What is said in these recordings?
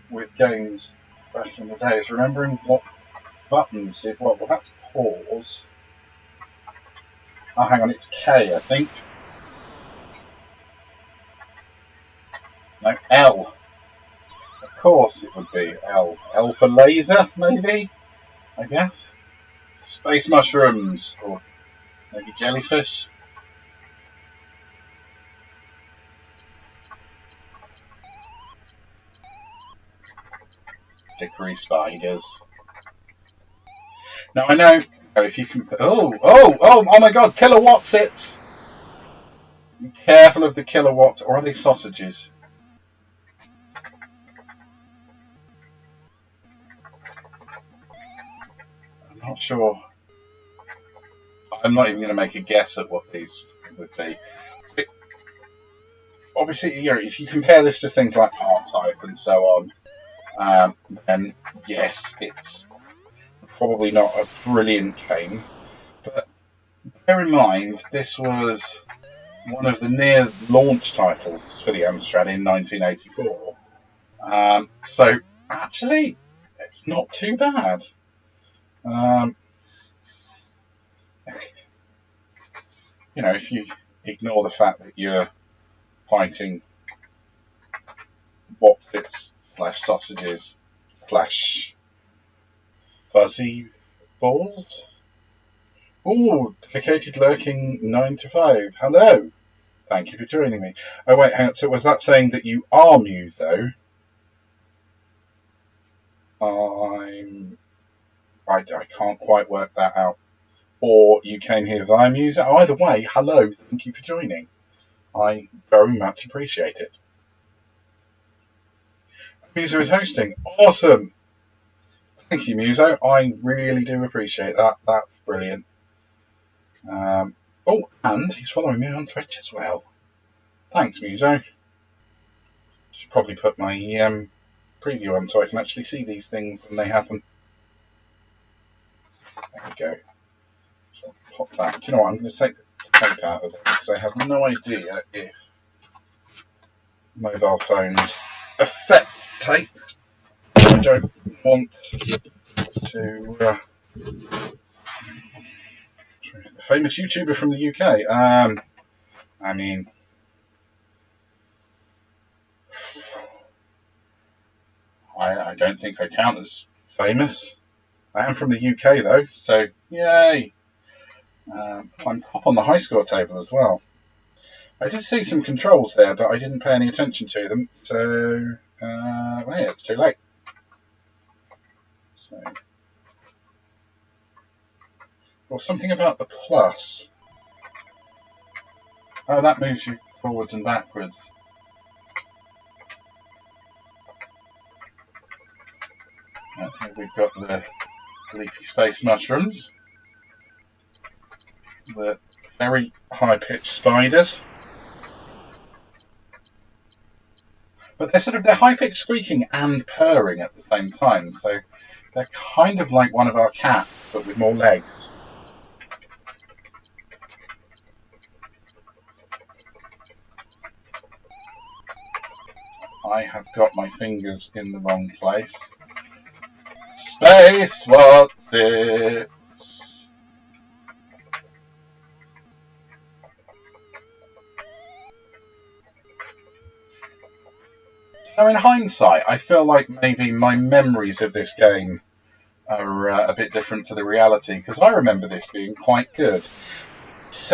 with games back in the day is remembering what buttons did what. Well, that's pause. Oh, hang on, it's K, I think. No, L. Of course it would be L. L for laser, maybe? I guess. Space mushrooms, or maybe jellyfish. Hickory spiders. Now I know if you can. Oh my God! Kilowatts! It's. Be careful of the kilowatts, or are they sausages? I'm not sure. I'm not even going to make a guess at what these would be. Obviously, you know, if you compare this to things like R-Type and so on, then yes, it's probably not a brilliant game. But bear in mind, this was one of the near launch titles for the Amstrad in 1984. So actually, it's not too bad. You know, if you ignore the fact that you're fighting Wopfits / sausages / fuzzy balls. Ooh, dedicated lurking 9 to 5. Hello. Thank you for joining me. Oh wait, hang on. So was that saying that you are Muse though? I can't quite work that out. Or you came here via Muse. Either way, hello. Thank you for joining. I very much appreciate it. Muso is hosting. Awesome. Thank you, Muso. I really do appreciate that. That's brilliant. Oh, and he's following me on Twitch as well. Thanks, Muso. Should probably put my preview on so I can actually see these things when they happen. There we go. So I'll pop that. Do you know what? I'm going to take the tape out of it because I have no idea if mobile phones affect tape. I don't want to. The famous YouTuber from the UK. I mean, I don't think I count as famous. I am from the UK though, so yay! I'm top on the high score table as well. I did see some controls there, but I didn't pay any attention to them, so well, yeah, it's too late. So, well, something about the plus. Oh, that moves you forwards and backwards. Okay, we've got the leafy space mushrooms, the very high-pitched spiders, but they're high-pitched squeaking and purring at the same time, so they're kind of like one of our cats, but with more legs. I have got my fingers in the wrong place. Space, what's it? Now, in hindsight, I feel like maybe my memories of this game are a bit different to the reality, because I remember this being quite good. It's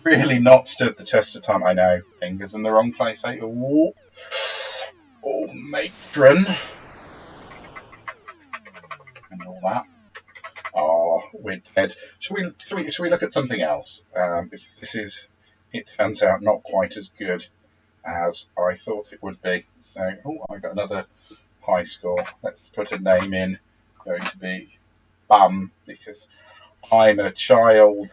really not stood the test of time. I know, fingers in the wrong place. Oh, matron. And all that. Oh, we're dead. Should we look at something else? Because it turns out not quite as good as I thought it would be. So, I got another high score. Let's put a name in. Going to be Bum, because I'm a child.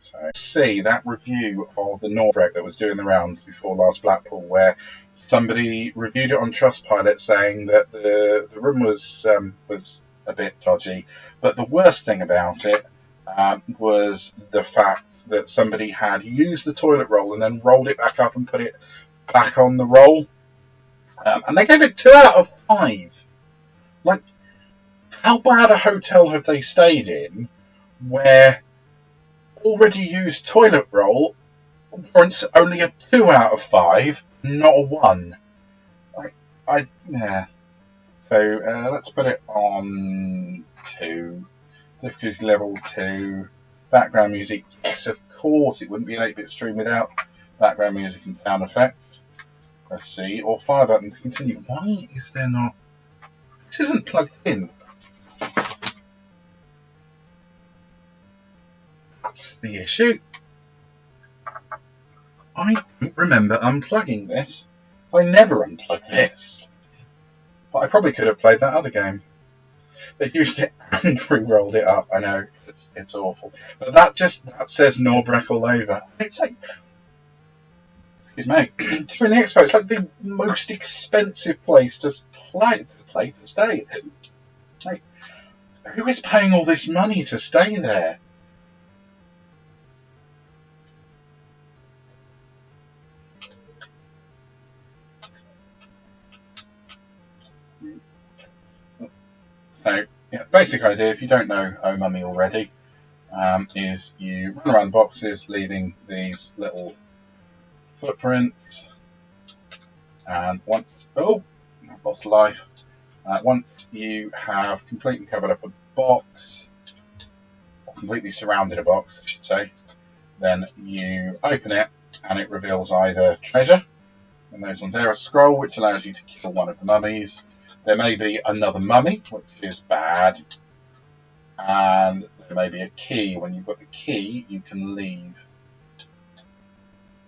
So, see that review of the Norwreck that was doing the rounds before last Blackpool, where somebody reviewed it on Trustpilot saying that the room was a bit dodgy, but the worst thing about it was the fact that somebody had used the toilet roll and then rolled it back up and put it back on the roll. And they gave it 2 out of 5. Like, how bad a hotel have they stayed in where already used toilet roll warrants only a 2 out of 5, not a 1? Yeah. So let's put it on 2. Difficulty level 2. Background music, yes, of course, it wouldn't be an 8-bit stream without background music and sound effects. Press C or fire button to continue. Why is there not? This isn't plugged in. That's the issue. I don't remember unplugging this. I never unplugged this. But I probably could have played that other game. They used it and re-rolled it up. I know, it's awful. But that says Norbreck all over. It's like, excuse me, during the expo, it's like the most expensive place to stay. Like, who is paying all this money to stay there? So, yeah, basic idea, if you don't know Oh Mummy already, is you run around the boxes, leaving these little footprints, and once I've lost life. Once you have completely covered up a box, or completely surrounded a box, I should say, then you open it, and it reveals either treasure, and those ones there, a scroll which allows you to kill one of the mummies. There may be another mummy, which is bad, and there may be a key. When you've got the key, you can leave.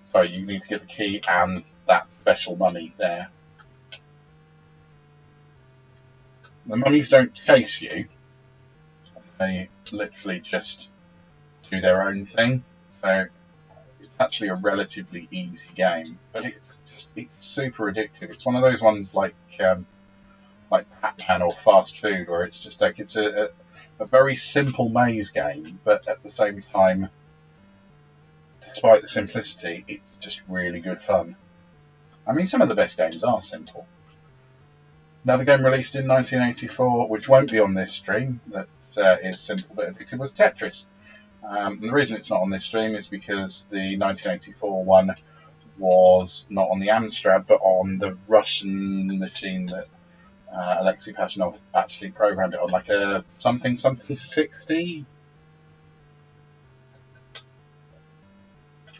So you need to get the key and that special mummy there. The mummies don't chase you. They literally just do their own thing. So it's actually a relatively easy game, but it's super addictive. It's one of those ones like Pac-Man or Fast Food, where it's just like it's a very simple maze game, but at the same time, despite the simplicity, it's just really good fun. I mean, some of the best games are simple. Another game released in 1984, which won't be on this stream, that is simple but addictive, was Tetris. And the reason it's not on this stream is because the 1984 one was not on the Amstrad, but on the Russian machine that Alexei Pashunov actually programmed it on, like a something 60.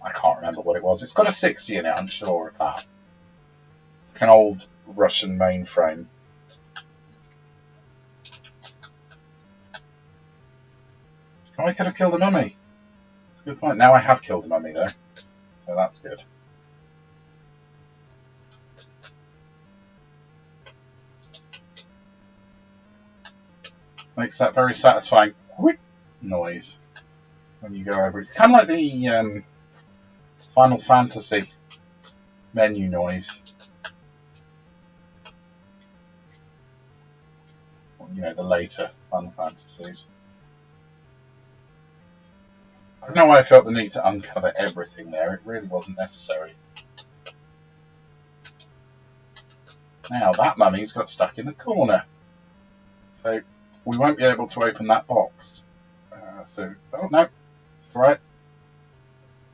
I can't remember what it was. It's got a 60 in it, I'm sure of that. It's like an old Russian mainframe. Oh, I could have killed a mummy. It's a good point. Now I have killed a mummy, though. So that's good. Makes that very satisfying whip noise when you go over it. Kind of like the Final Fantasy menu noise. You know, the later Final Fantasies. I don't know why I felt the need to uncover everything there. It really wasn't necessary. Now, that mummy's got stuck in the corner. So we won't be able to open that box. Oh no, it's alright.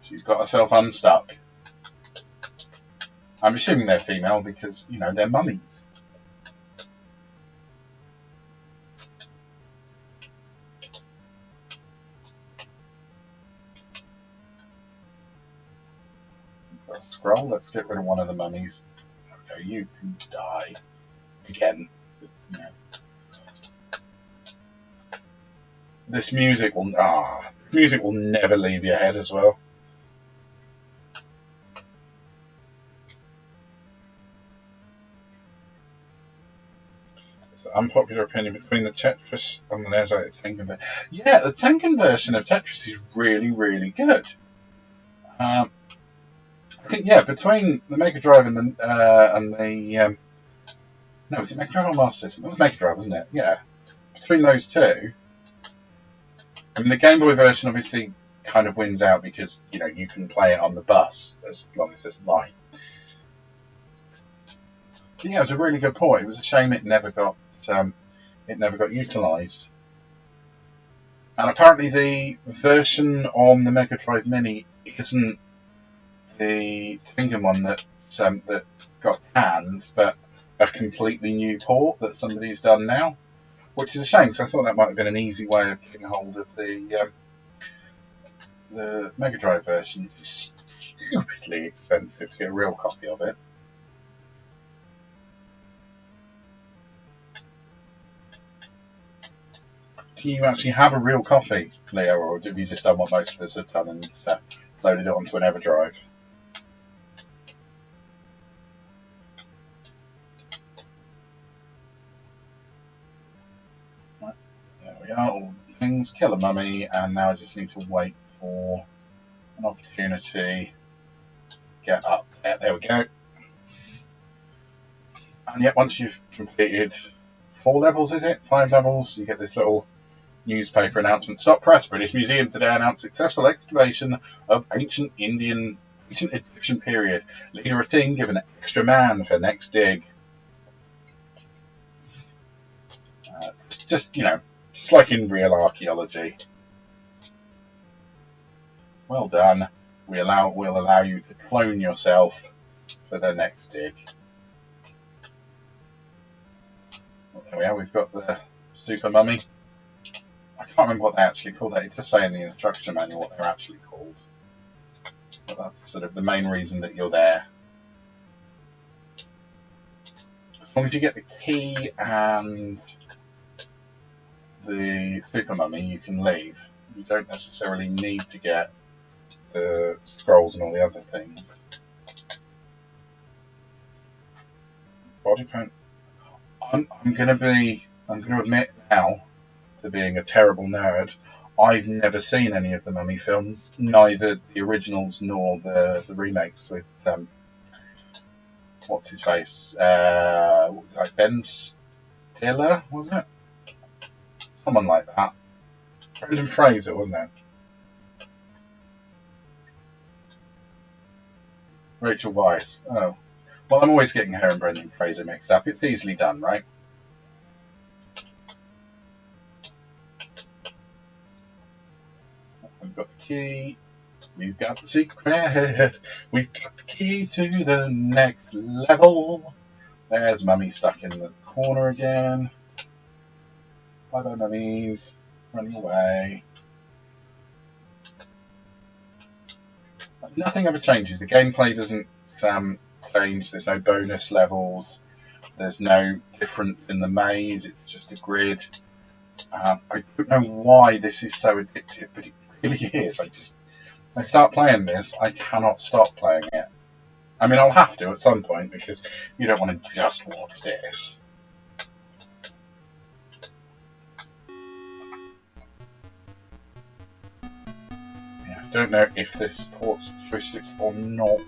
She's got herself unstuck. I'm assuming they're female because, you know, they're mummies. Scroll, let's get rid of one of the mummies. Okay, you can die. Again. Just, you know. This music will never leave your head as well. So, unpopular opinion between the Tetris and the NES Tenkan version. Yeah, the Tenkan version of Tetris is really, really good. I think, yeah, between the Mega Drive and the no, was it Mega Drive or Master System? It was Mega Drive, wasn't it? Yeah. Between those two, I mean, the Game Boy version obviously kind of wins out because, you know, you can play it on the bus as long as there's light. yeah, it was a really good port. It was a shame it never got utilised. And apparently, the version on the Mega Drive Mini isn't the thinking one that got canned, but a completely new port that somebody's done now, which is a shame because I thought that might have been an easy way of getting hold of the Mega Drive version. It's stupidly expensive to get a real copy of it. Do you actually have a real copy, Leo, or have you just done what most of us have done and loaded it onto an EverDrive? Right, there we are, all the things, kill a mummy, and now I just need to wait for an opportunity to get up. There we go. And yet, once you've completed 4 levels, is it? 5 levels, you get this little newspaper announcement. Stop press. British Museum today announced successful excavation of ancient Egyptian period. Leader of team given extra man for next dig. Just like in real archaeology. Well done. We'll allow you to clone yourself for the next dig. Well, there we are. We've got the super mummy. I can't remember what they actually called it. It does say in the instruction manual what they're actually called. But that's sort of the main reason that you're there. As long as you get the key and the super mummy, you can leave. You don't necessarily need to get the scrolls and all the other things. Body paint. I'm going to admit now to being a terrible nerd. I've never seen any of the Mummy films, neither the originals nor the remakes with what's his face? What was it, like Ben Stiller, wasn't it? Someone like that. Brendan Fraser, wasn't it? Rachel Weisz. Oh. Well, I'm always getting her and Brendan Fraser mixed up. It's easily done, right? We've got the key. We've got the secret. We've got the key to the next level. There's Mummy stuck in the corner again. Bye-bye, mummies. Running away. Nothing ever changes. The gameplay doesn't change. There's no bonus levels. There's no difference in the maze. It's just a grid. I don't know why this is so addictive, but it really is. I start playing this, I cannot stop playing it. I mean, I'll have to at some point because you don't want to just watch this. Yeah, I don't know if this supports joysticks or not.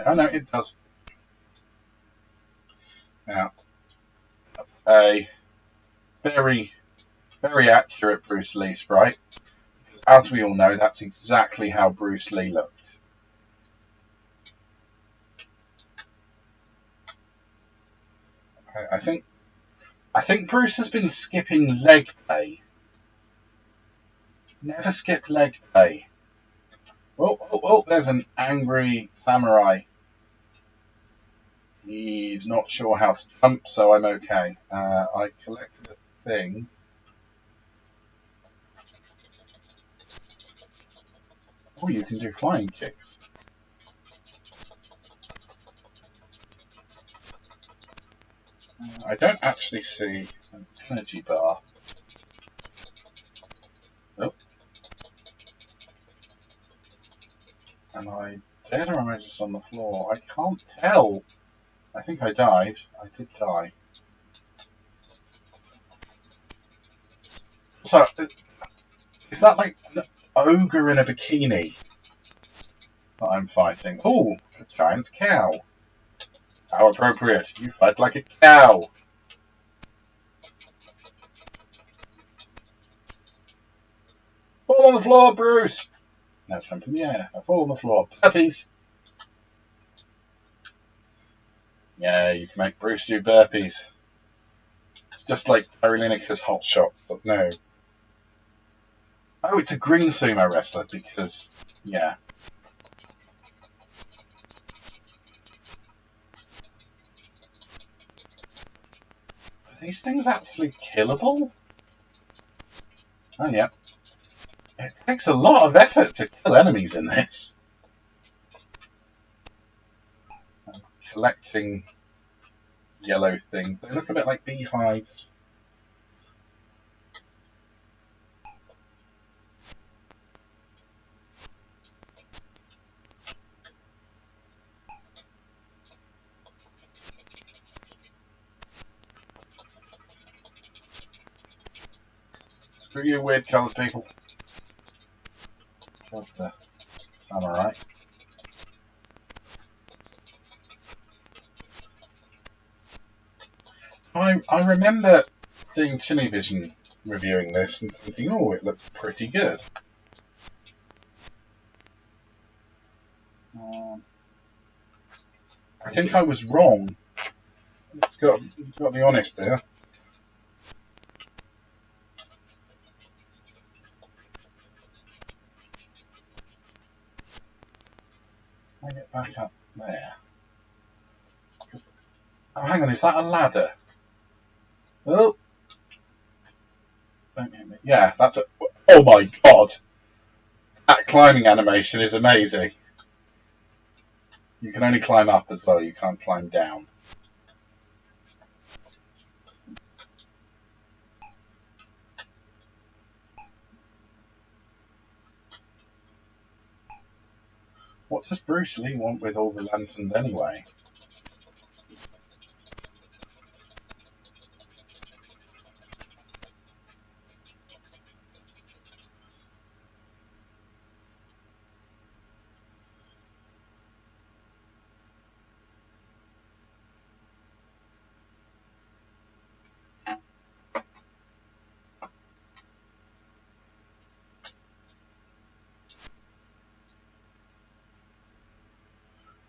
Oh no, it does. Now, a very, very accurate Bruce Lee sprite. As we all know, that's exactly how Bruce Lee looked. I think Bruce has been skipping leg day. Never skipped leg day. Oh, there's an angry samurai. He's not sure how to jump, so I'm okay. I collected a thing. Oh, you can do flying kicks. I don't actually see an energy bar. Oh. Am I dead or am I just on the floor? I can't tell. I think I died. I did die. So, is that like an ogre in a bikini that I'm fighting? Oh, a giant cow. How appropriate. You fight like a cow. Fall on the floor, Bruce. Now jump in the air. I fall on the floor. Puppies. Yeah, you can make Bruce do burpees. Just like Gary Lineker's hot shots. No. Oh, it's a green sumo wrestler because, yeah. Are these things actually killable? Oh, yeah. It takes a lot of effort to kill enemies in this. I'm collecting yellow things. They look a bit like beehives. Screw you, weird coloured people. Killed the samurai. I remember seeing Vision reviewing this and thinking, oh, it looks pretty good. I think I was wrong. Got to be honest there. Can I get back up there? Oh, hang on, is that a ladder? Oh! Don't hit me. Yeah, that's a... Oh my god! That climbing animation is amazing. You can only climb up as well, you can't climb down. What does Bruce Lee want with all the lanterns anyway?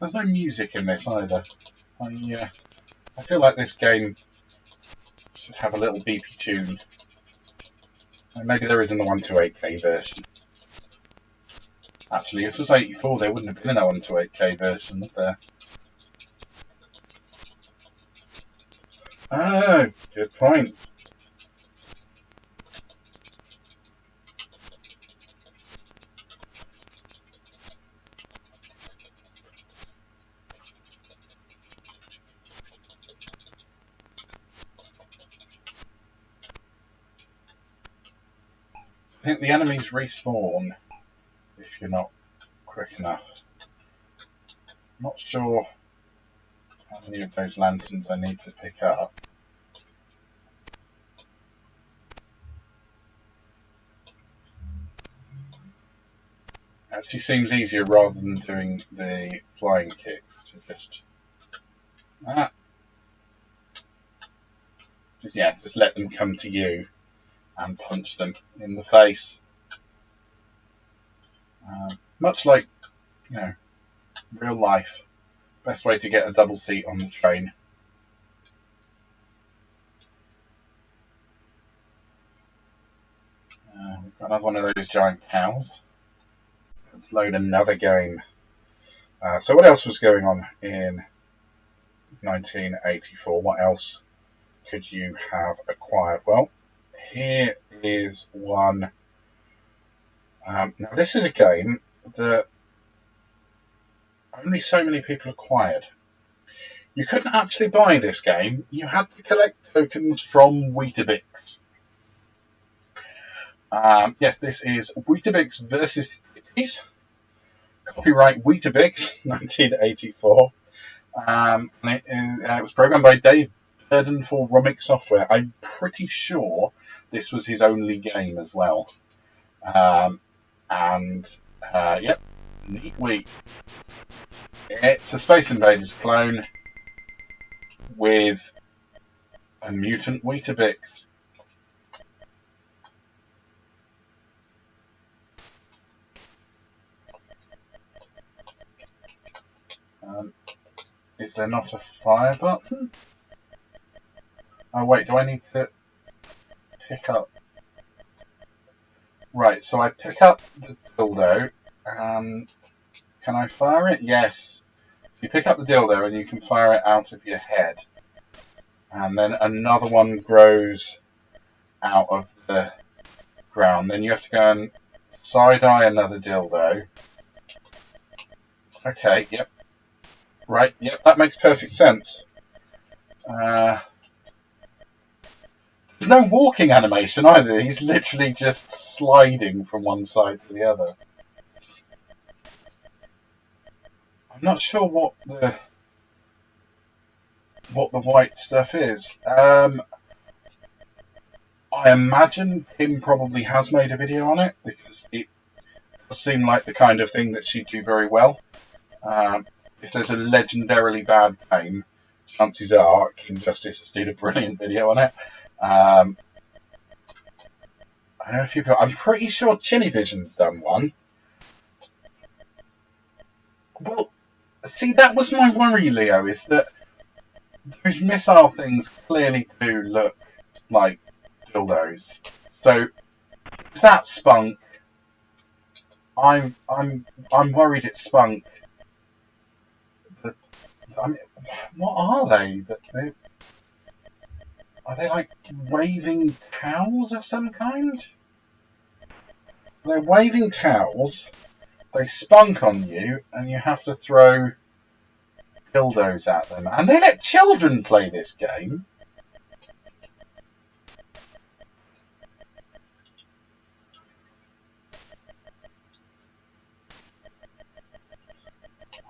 There's no music in this either. I feel like this game should have a little beepy tune. Maybe there is in the 128K version. Actually, if it was 84, there wouldn't have been a 128K version, would there? Oh, good point. I think the enemies respawn if you're not quick enough. Not sure how many of those lanterns I need to pick up. Actually seems easier rather than doing the flying kick to just just let them come to you and punch them in the face. Much like, real life. Best way to get a double seat on the train. We've got another one of those giant cows. Let's load another game. So what else was going on in 1984? What else could you have acquired? Well, here is one. Now this is a game that only so many people acquired. You couldn't actually buy this game. You had to collect tokens from Weetabix. Yes, this is Weetabix versus Titchies. Copyright Weetabix, 1984. And it was programmed by Dave Burden for Rummick Software. I'm pretty sure this was his only game as well. Yep, neat week. It's a Space Invaders clone with a mutant Weetabix. Is there not a fire button? Oh wait, do I need to pick up? Right, so I pick up the dildo, and can I fire it? Yes. So you pick up the dildo and you can fire it out of your head. And then another one grows out of the ground. Then you have to go and side-eye another dildo. Okay, yep. Right, yep, that makes perfect sense. There's no walking animation either. He's literally just sliding from one side to the other. I'm not sure what the white stuff is. I imagine Kim probably has made a video on it, because it does seem like the kind of thing that she'd do very well. If there's a legendarily bad game, chances are Kim Justice has done a brilliant video on it. I know a few people. I'm pretty sure Chinny Vision's done one. Well, see, that was my worry, Leo, is that those missile things clearly do look like dildos. So, is that Spunk? I'm worried it's Spunk. I mean, what are they? Are they like waving towels of some kind? So they're waving towels, they spunk on you, and you have to throw dildos at them. And they let children play this game.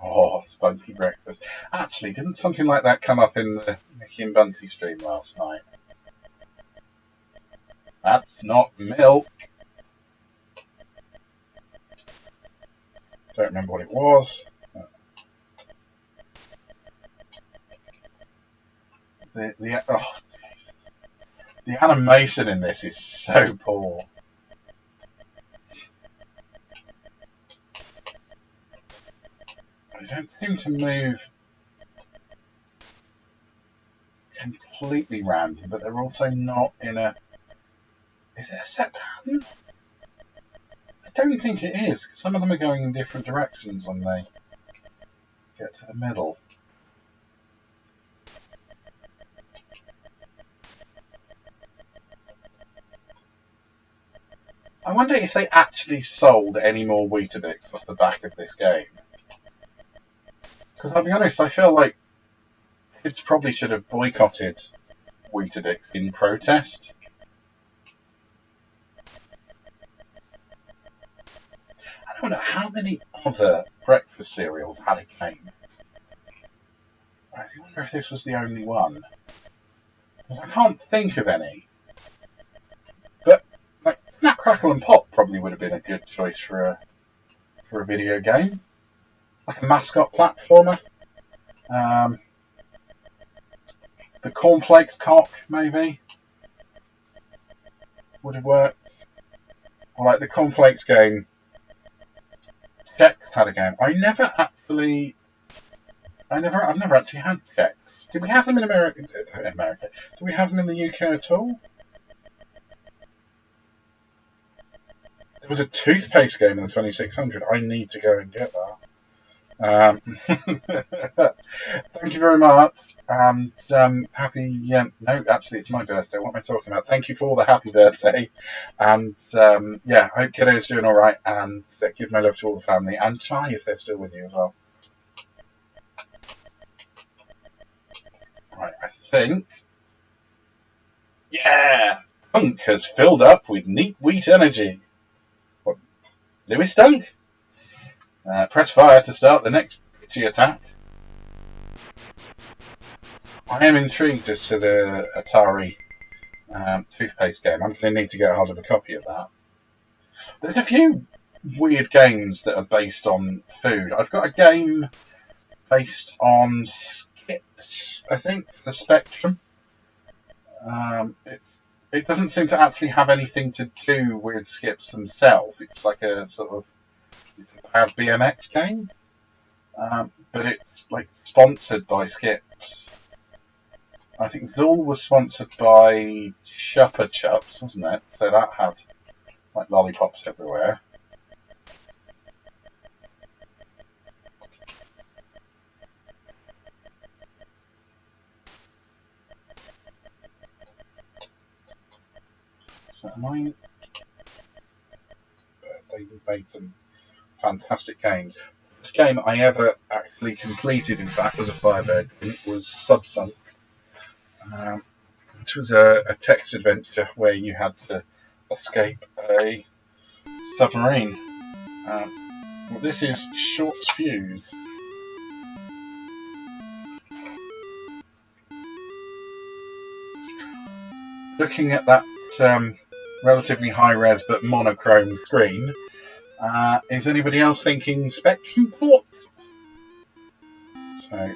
Oh, spunky breakfast. Actually, didn't something like that come up in the Mickey and Bunty stream last night? That's not milk. Don't remember what it was. Oh, Jesus. The animation in this is so poor. They don't seem to move completely random, but they're also not in a... Is it a set pattern? I don't think it is, because some of them are going in different directions when they get to the middle. I wonder if they actually sold any more Weetabix off the back of this game. Because I'll be honest, I feel like kids probably should have boycotted Weetabix in protest. I don't know how many other breakfast cereals had a game. I wonder if this was the only one. Because I can't think of any. But like Snap, Crackle and Pop probably would have been a good choice for a video game. Like a mascot platformer. The Cornflakes Cock, maybe, would have worked. Or like the Cornflakes game. Chex had a game. I've never actually had Chex. Did we have them in America? Did we have them in the UK at all? There was a toothpaste game in the 2600. I need to go and get that. Thank you very much, and happy. No, actually, it's my birthday. What am I talking about? Thank you for all the happy birthday, and yeah, I hope kiddo's doing all right, and give my love to all the family and Chai if they're still with you as well. Right, I think. Yeah, Dunk has filled up with neat wheat energy. What, Lewis Dunk? Press fire to start the next Titchie attack. I am intrigued as to the Atari toothpaste game. I'm going to need to get hold of a copy of that. There's a few weird games that are based on food. I've got a game based on skips, I think, the Spectrum. It doesn't seem to actually have anything to do with skips themselves. It's like a sort of bad BMX game. But but it's like sponsored by Skips. I think Zool was sponsored by Chupa Chups, wasn't it? So that had like lollipops everywhere. So they made some fantastic games. This game I ever actually completed, in fact, was a Firebird. It was Subsunk, which was a text adventure where you had to escape a submarine. Well, this is Short's Fuse. Looking at that relatively high-res but monochrome screen, is anybody else thinking Spectrum Port? So,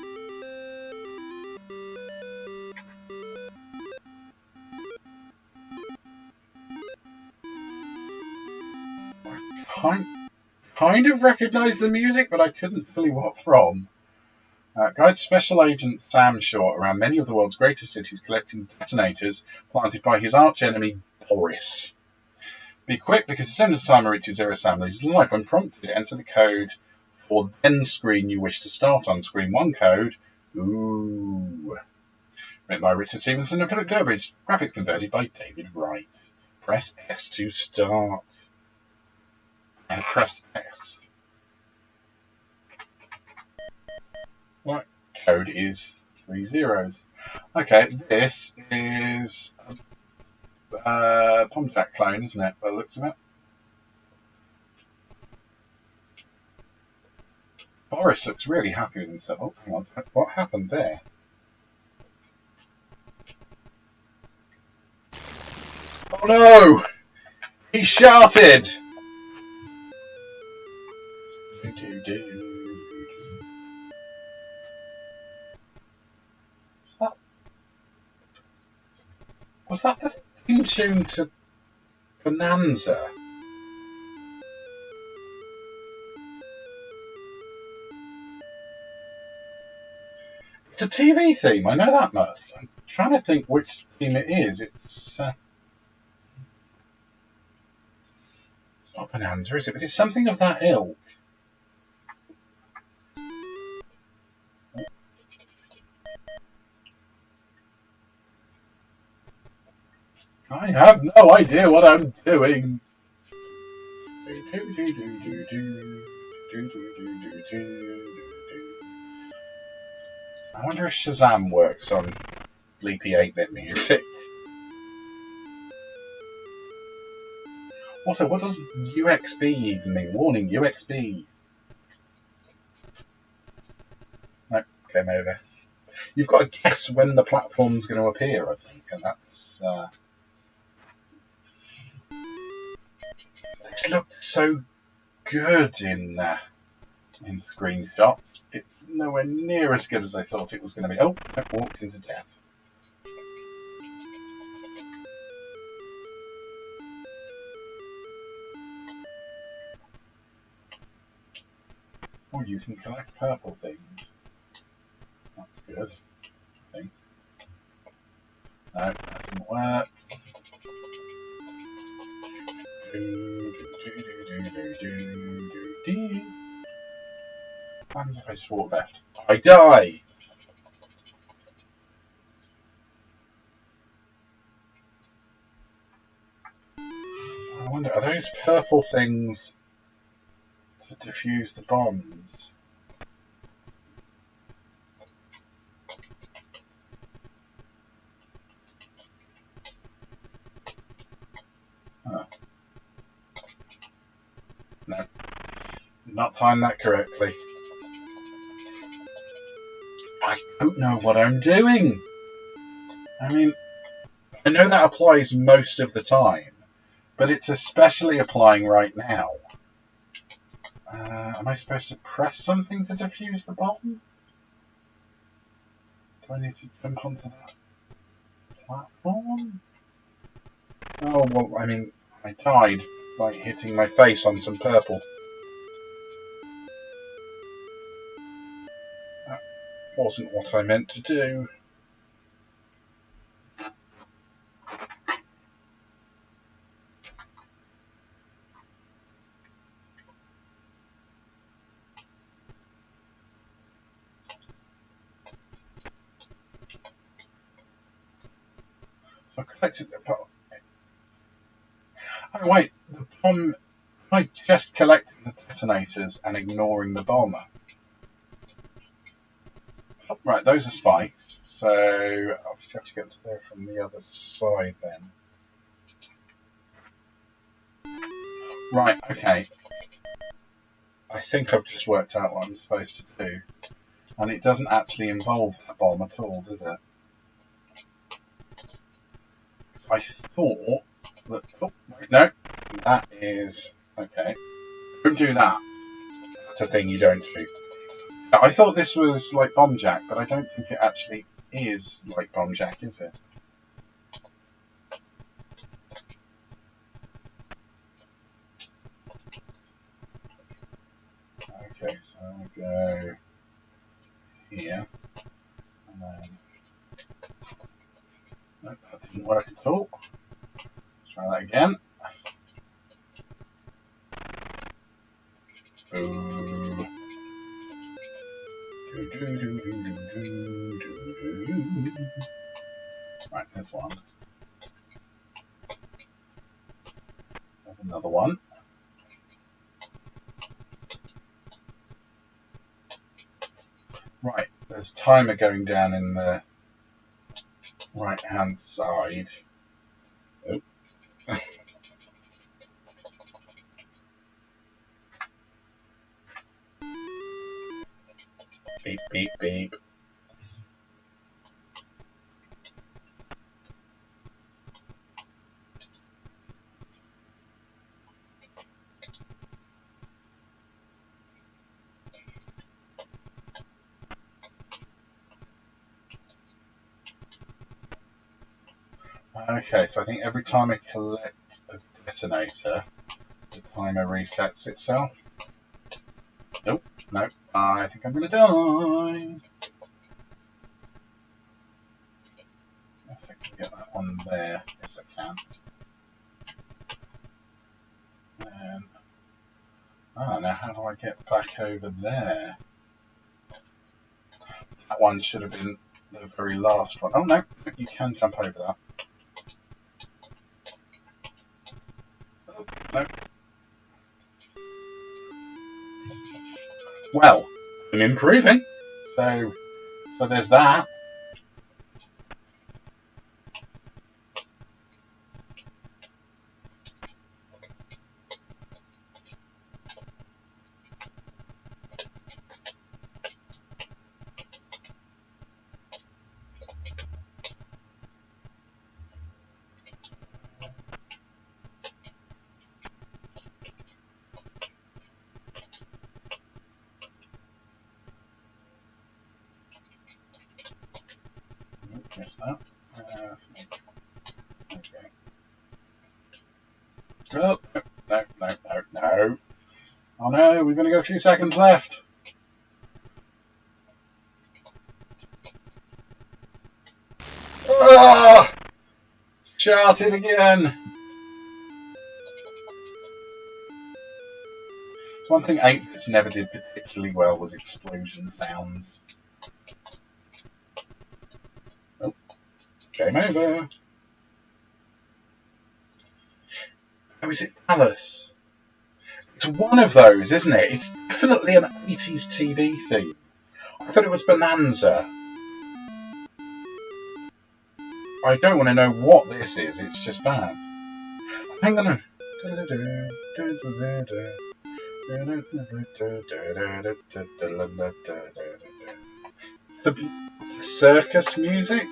I kind of recognised the music, but I couldn't tell you what from. Guides Special Agent Sam Short around many of the world's greatest cities collecting detonators planted by his arch-enemy Boris. Be quick, because as soon as the timer reaches 0, Sam loses life. When prompted, enter the code for then screen you wish to start on. Screen 1 code. Ooh. Written by Richard Stevenson and Philip Durbridge. Graphics converted by David Wright. Press S to start. And press X. Right. Code is 3 zeros. Okay, this is a Pomjack clone, isn't it? By the looks of it. Boris looks really happy with himself. Oh, hang on. What happened there? Oh no! He shouted! Was that the theme tune to Bonanza? It's a TV theme, I know that much. I'm trying to think which theme it is. It's not Bonanza, is it? But it's something of that ilk. I have no idea what I'm doing. I wonder if Shazam works on Bleepy 8-bit music. What does UXB even mean? Warning, UXB. No, game over. You've got to guess when the platform's going to appear, I think, and that's... This looked so good in screenshots. It's nowhere near as good as I thought it was going to be. Oh, I've walked into death. Oh, you can collect purple things. That's good, I think. No, that didn't work. What happens if I just walk left? I die! I wonder, are those purple things to defuse the bombs? Huh. No. Not timed that correctly. I don't know what I'm doing. I mean, I know that applies most of the time, but it's especially applying right now. Am I supposed to press something to defuse the bomb? Do I need to jump onto that platform? Oh, well, I mean, I died by hitting my face on some purple. wasn't what I meant to do. So I've collected the bomb. Oh wait, the bomb. I just collecting the detonators and ignoring the bomb. Oh, right, those are spikes. So I'll just have to get to there from the other side then. Right, okay. I think I've just worked out what I'm supposed to do. And it doesn't actually involve that bomb at all, does it? I thought that... Oh, wait, no. That is... Okay. Don't do that. That's a thing you don't do. I thought this was like Bomb Jack, but I don't think it actually is like Bomb Jack, is it? Okay, so I'll go here, and then no, that didn't work at all. Let's try that again. Ooh. Right, there's one. There's another one. Right, there's timer going down in the right hand side. Oh. Beep, beep, beep. Okay, so I think every time I collect a detonator, the timer resets itself. Nope, nope, I think I'm going to die. If I can get that one there, yes I can. And, now how do I get back over there? That one should have been the very last one. Oh no, you can jump over that. Oh, no. Well, I'm improving. So there's that. Missed that. Okay. Oh, no, no, no, no. Oh no, we've only got a few seconds left. Ah! Charted again. One thing 8-bits never did particularly well was explosion sounds. Oh, game over. Oh, is it Alice? It's one of those, isn't it? It's definitely an 80s TV theme. I thought it was Bonanza. I don't want to know what this is, it's just bad. Hang on. The circus music?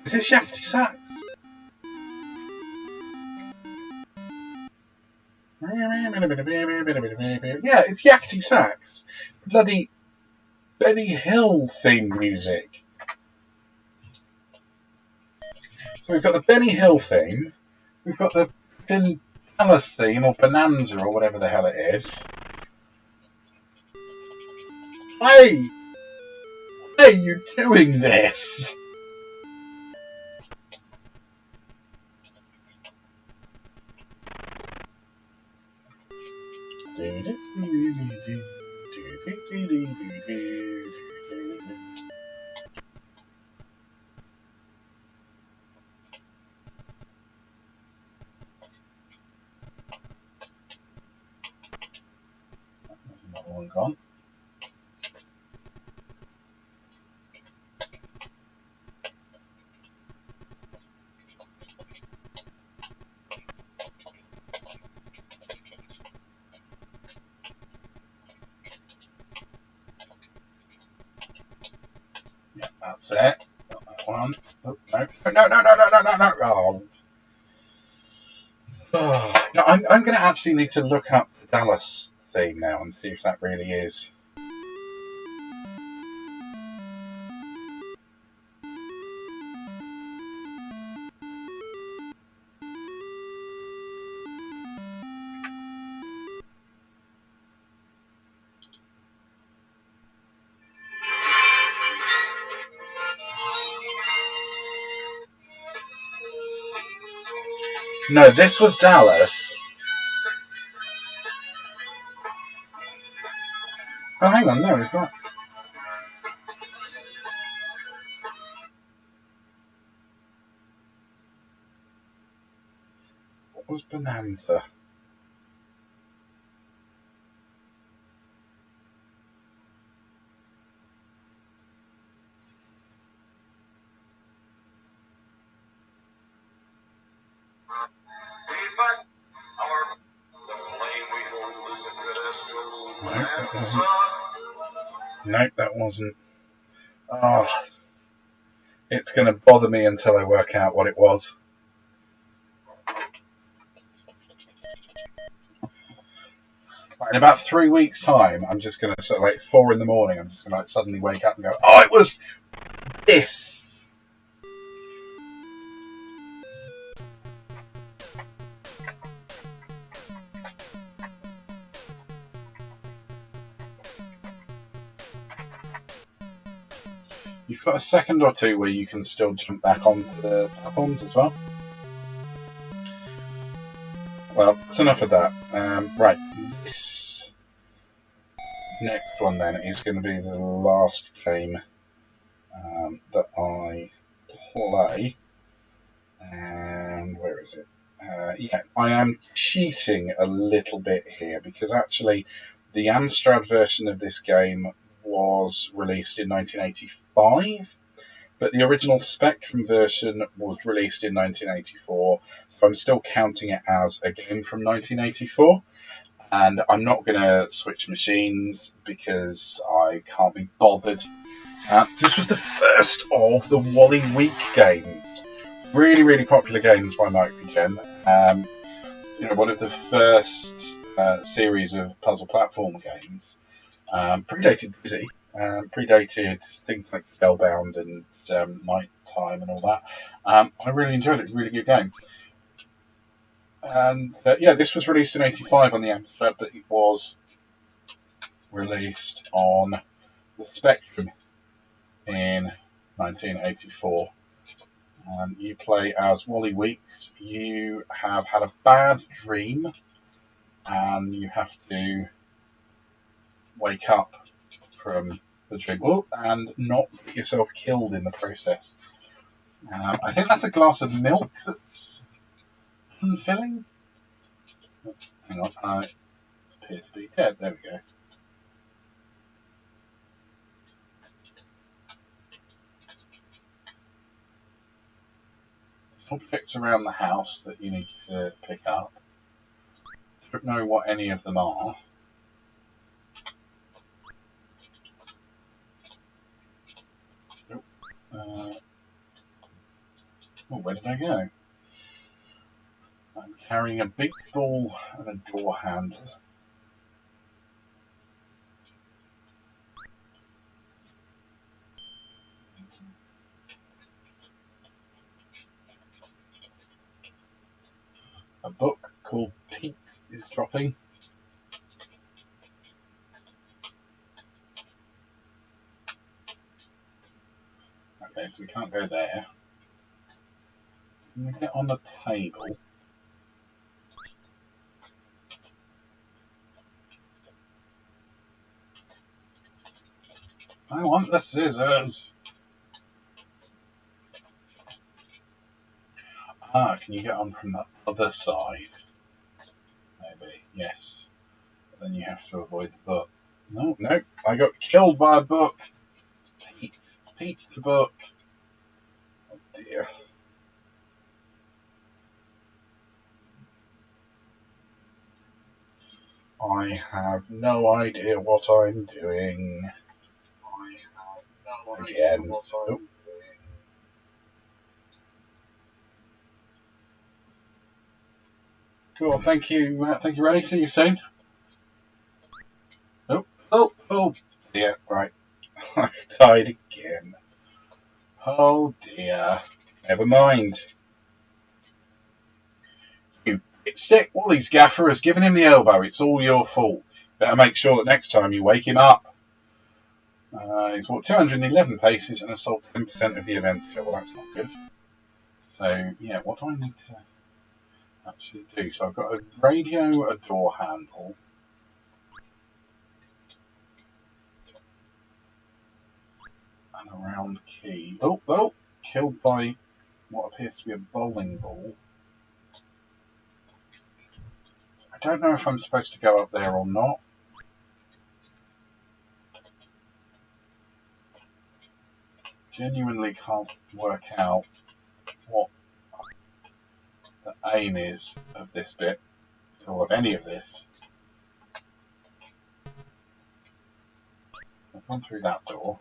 Is this Yakety Sax? Yeah, it's Yakety Sax. Bloody Benny Hill theme music. So we've got the Benny Hill theme, we've got the Palace theme, or Bonanza, or whatever the hell it is. Why are you doing this? There's another one gone. Yeah, that's it. Got that one. Oh, no. Oh. Oh. No, I'm going to actually need to look up the Dallas theme now and see if that really is. No, this was Dallas. Oh, hang on, no, it's not. What was Bonanza? Nope, that wasn't. Oh, it's going to bother me until I work out what it was. In about 3 weeks' time, I'm just going to sort of like 4 in the morning. I'm just going to like suddenly wake up and go, "Oh, it was this." You've got a second or two where you can still jump back onto the platforms as well. Well, that's enough of that. Right, this next one then is going to be the last game that I play. And where is it? Yeah, I am cheating a little bit here because actually the Amstrad version of this game was released in 1985, but the original Spectrum version was released in 1984, so I'm still counting it as a game from 1984. And I'm not going to switch machines because I can't be bothered. This was the first of the Wally Week games. Really, really popular games by Microgen. One of the first series of puzzle platform games. Predated Busy. Predated things like Spellbound and Night Time and all that. I really enjoyed it. It was a really good game. And this was released in '85 on the Amstrad, but it was released on the Spectrum in 1984. You play as Wally Weeks. You have had a bad dream, and you have to wake up from the dream and not get yourself killed in the process. I think that's a glass of milk that's unfilling. Hang on, I appear to be dead. There we go. Objects around the house that you need to pick up. Don't know what any of them are. Where did I go? I'm carrying a big ball and a door handle. A book called Peep is dropping. Okay, so we can't go there. Can we get on the table? I want the scissors. Ah, can you get on from the other side? Maybe, yes. But then you have to avoid the book. No, no, I got killed by a book. Pete the book. Oh dear. I have no idea what I'm doing. Again. Oh. Cool, thank you, Ray. See you soon. Oh, dear, right. I've died again. Oh dear. Never mind. You stick. Wally's gaffer has given him the elbow. It's all your fault. Better make sure that next time you wake him up. He's walked 211 paces and has sold 10% of the event. So, well, that's not good. So, yeah, what do I need to actually do? So I've got a radio, a door handle. And a round key. Oh! Killed by what appears to be a bowling ball. I don't know if I'm supposed to go up there or not. Genuinely can't work out what the aim is of this bit, or of any of this. I've gone through that door.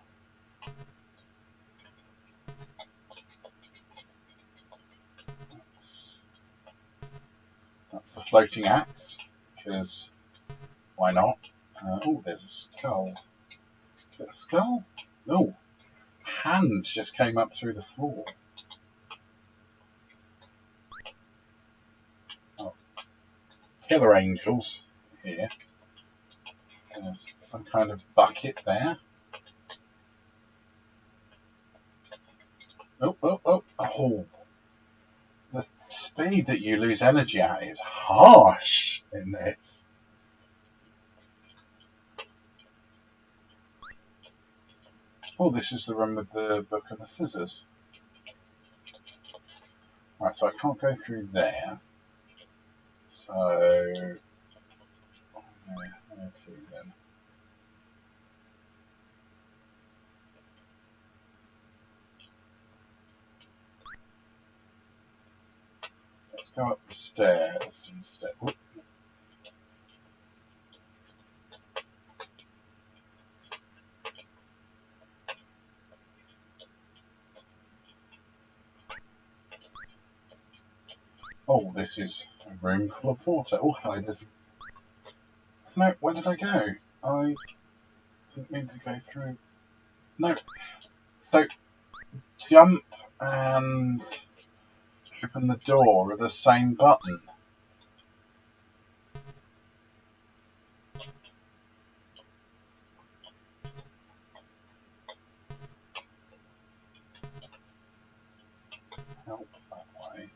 That's the floating axe, because why not? Oh, there's a skull. Is it a skull? Oh, hands just came up through the floor. Oh, killer angels here. There's some kind of bucket there. Oh. The speed that you lose energy at is harsh in this. Oh, this is the room with the book and the scissors. Right, so I can't go through there. So, where to then? Let's go up the stairs instead. Whoop. Oh, this is a room full of water. Oh, hello, there's... No, where did I go? I didn't mean to go through... No. So, jump and open the door are the same button. Help that way.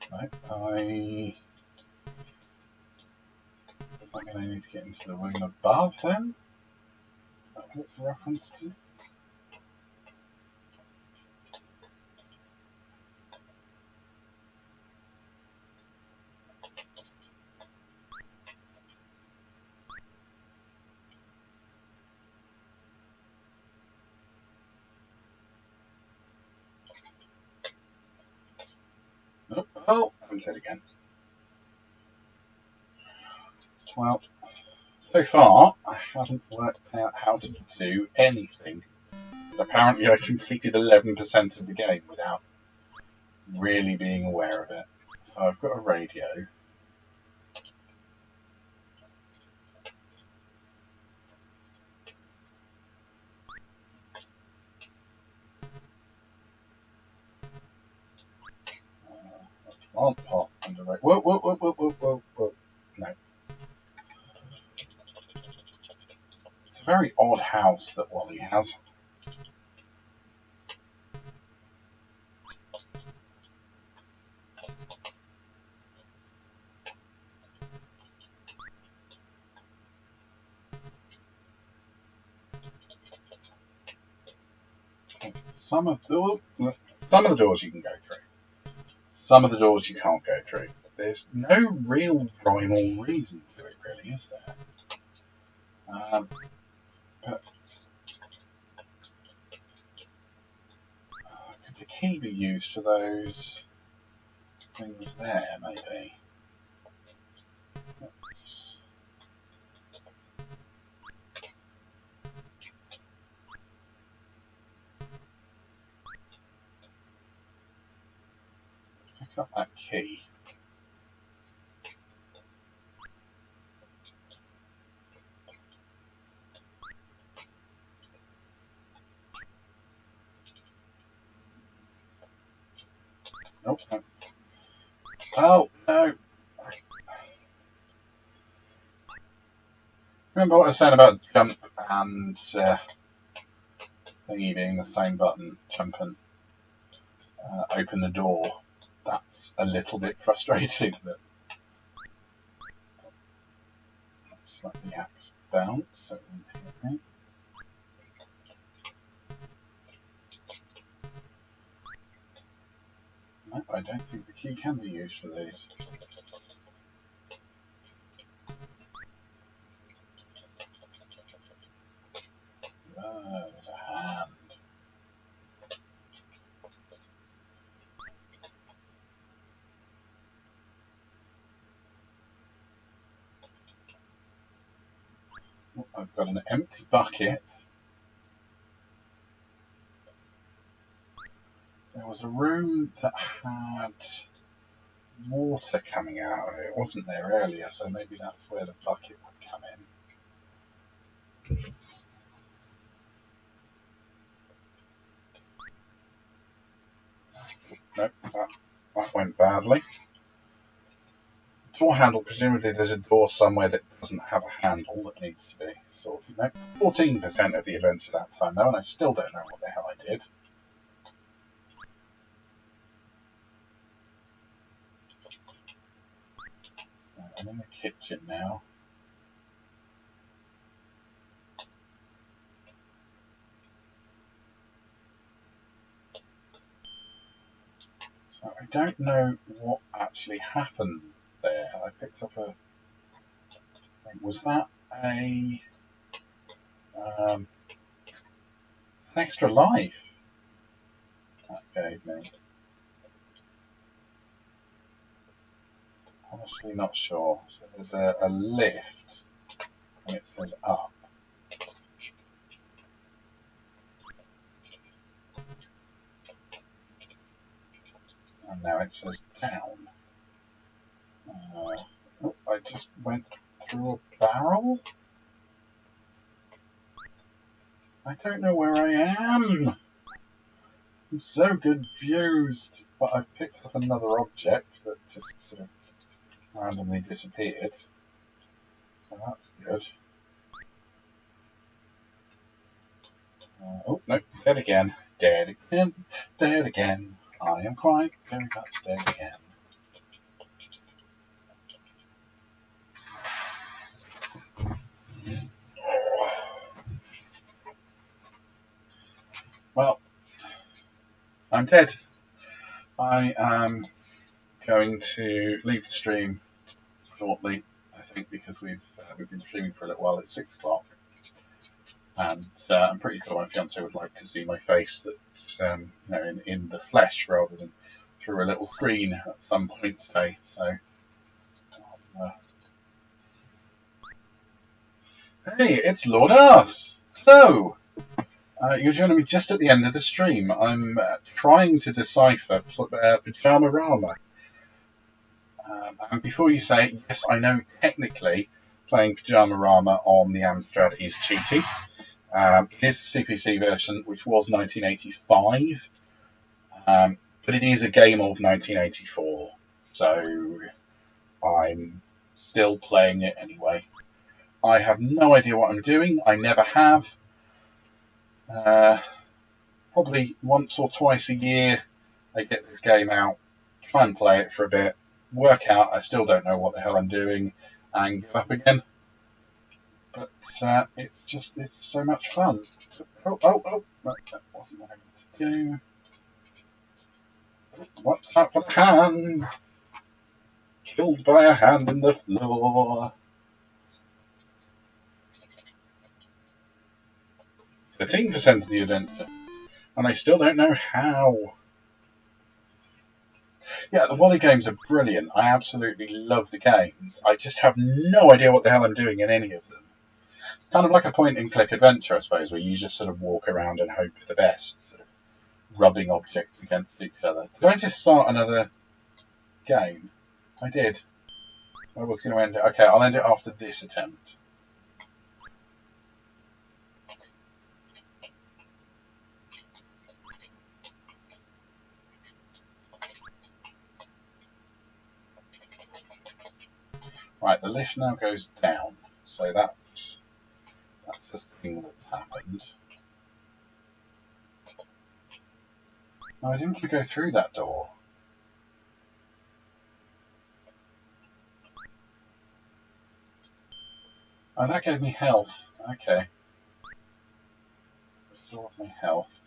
No, does that mean I need to get into the room above then? Is that what it's a reference to? Oh, I'm dead again. Well, so far I haven't worked out how to do anything. But apparently I completed 11% of the game without really being aware of it. So I've got a radio. Plant pot. underrated. Whoa. No. It's a very odd house that Wally has. Some of the doors you can go through. Some of the doors you can't go through. There's no real rhyme or reason to it, really, is there? But could the key be used for those things there, maybe? Let's pick up that key. Nope. No. Oh, no. Remember what I was saying about jump and thingy being the same button? Jump and open the door. That's a little bit frustrating, but let's let the axe down so it won't hit me. No, I don't think the key can be used for these. There's a hand. Oh, I've got an empty bucket. There was a room that had water coming out of it. It wasn't there earlier, so maybe that's where the bucket would come in. Nope, that went badly. Door handle, presumably there's a door somewhere that doesn't have a handle that needs to be sorted. Nope, 14% of the adventure that time though, and I still don't know what the hell I did. So I'm in the kitchen now. So I don't know what actually happened there. I picked up a thing. Was that a an extra life that gave me? Honestly not sure. So there's a lift and it says up. And now it says down. Oh, I just went through a barrel? I don't know where I am. I'm so confused. But I've picked up another object that just sort of randomly disappeared. So that's good. Oh, no, dead again. Dead again. Dead again. I am quite very much dead again. Well, I'm dead. I am going to leave the stream shortly, I think, because we've been streaming for a little while. It's 6 o'clock, and I'm pretty sure my fiance would like to see my face that in the flesh rather than through a little screen at some point today. So, hey, it's Lord Arse. Hello. You're joining me just at the end of the stream. I'm trying to decipher Pajama Rama. And before you say, yes, I know technically playing Pajama Rama on the Amstrad is cheaty. Here's the CPC version, which was 1985, but it is a game of 1984. so I'm still playing it anyway. I have no idea what I'm doing. I never have. Probably once or twice a year I get this game out, try and play it for a bit, work out I still don't know what the hell I'm doing, and give up again. But it's so much fun. Oh, that wasn't what I meant to do. Watch out for the hand! Killed by a hand in the floor. 13% of the adventure. And I still don't know how. Yeah, the Wally games are brilliant. I absolutely love the games. I just have no idea what the hell I'm doing in any of them. It's kind of like a point-and-click adventure, I suppose, where you just sort of walk around and hope for the best, sort of rubbing objects against each other. Did I just start another game? I did. I was going to end it. Okay, I'll end it after this attempt. Right, the lift now goes down, so that's the thing that's happened. No, I didn't want to go through that door. Oh, that gave me health. Okay. Restore my health.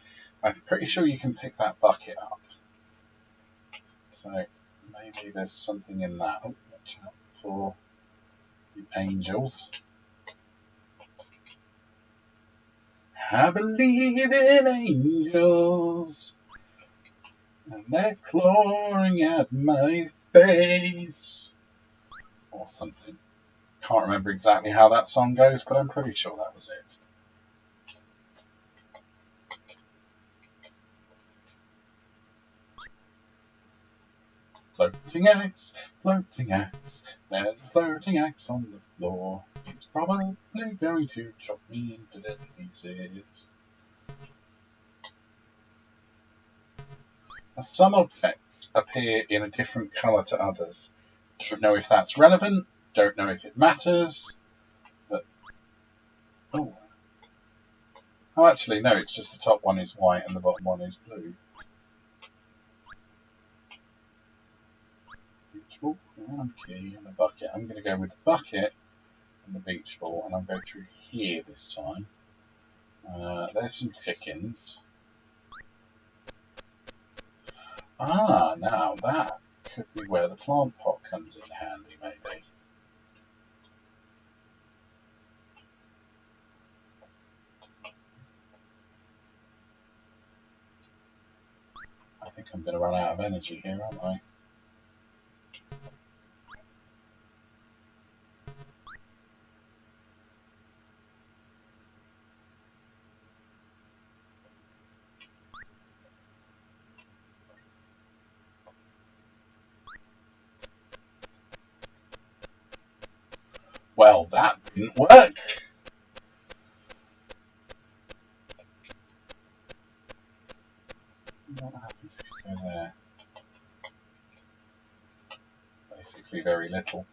I'm pretty sure you can pick that bucket up. So maybe there's something in that. Oh, watch out for the angels. I believe in angels, and they're clawing at my face. Or something. Can't remember exactly how that song goes, but I'm pretty sure that was it. Floating axe, there's a floating axe on the floor. It's probably going to chop me into little pieces. Some objects appear in a different colour to others. Don't know if that's relevant, don't know if it matters, but... Oh, actually, no, it's just the top one is white and the bottom one is blue. Beach ball, round key, and a bucket. I'm going to go with the bucket and the beach ball, and I'll go through here this time. There's some chickens. Ah, now that could be where the plant pot comes in handy, maybe. I think I'm going to run out of energy here, aren't I? Well, that didn't work. What happens if you go there? Basically very little.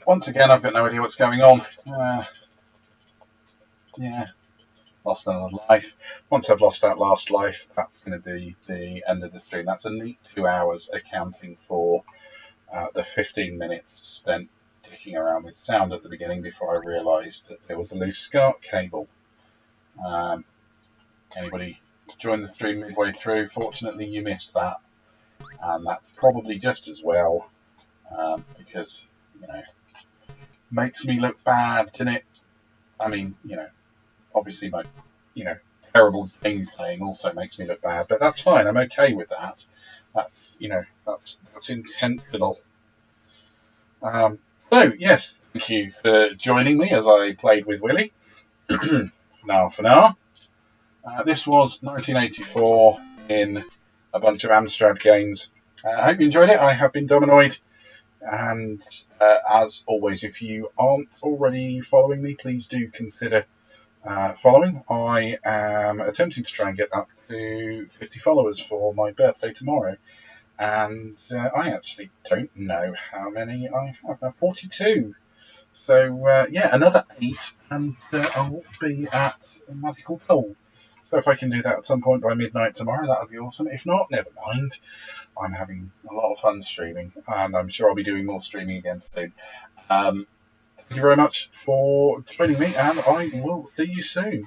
Once again, I've got no idea what's going on. Yeah, lost another life. Once I've lost that last life, that's going to be the end of the stream. That's a neat 2 hours accounting for the 15 minutes spent dicking around with sound at the beginning before I realised that there was a loose SCART cable. Anybody joined the stream midway through, fortunately you missed that. And that's probably just as well, because, you know, makes me look bad, doesn't it? I mean, you know, obviously my, you know, terrible game playing also makes me look bad, but that's fine. I'm okay with that. That's, you know, that's intentional. So yes, thank you for joining me as I played with Willie. For now. This was 1984 in a bunch of Amstrad games. I hope you enjoyed it. I have been Dominoid. And as always, if you aren't already following me, please do consider following. I am attempting to try and get up to 50 followers for my birthday tomorrow. And I actually don't know how many I have now. 42. So, yeah, another 8, and I'll be at a magical goal. So if I can do that at some point by midnight tomorrow, that would be awesome. If not, never mind. I'm having a lot of fun streaming, and I'm sure I'll be doing more streaming again soon. Thank you very much for joining me, and I will see you soon.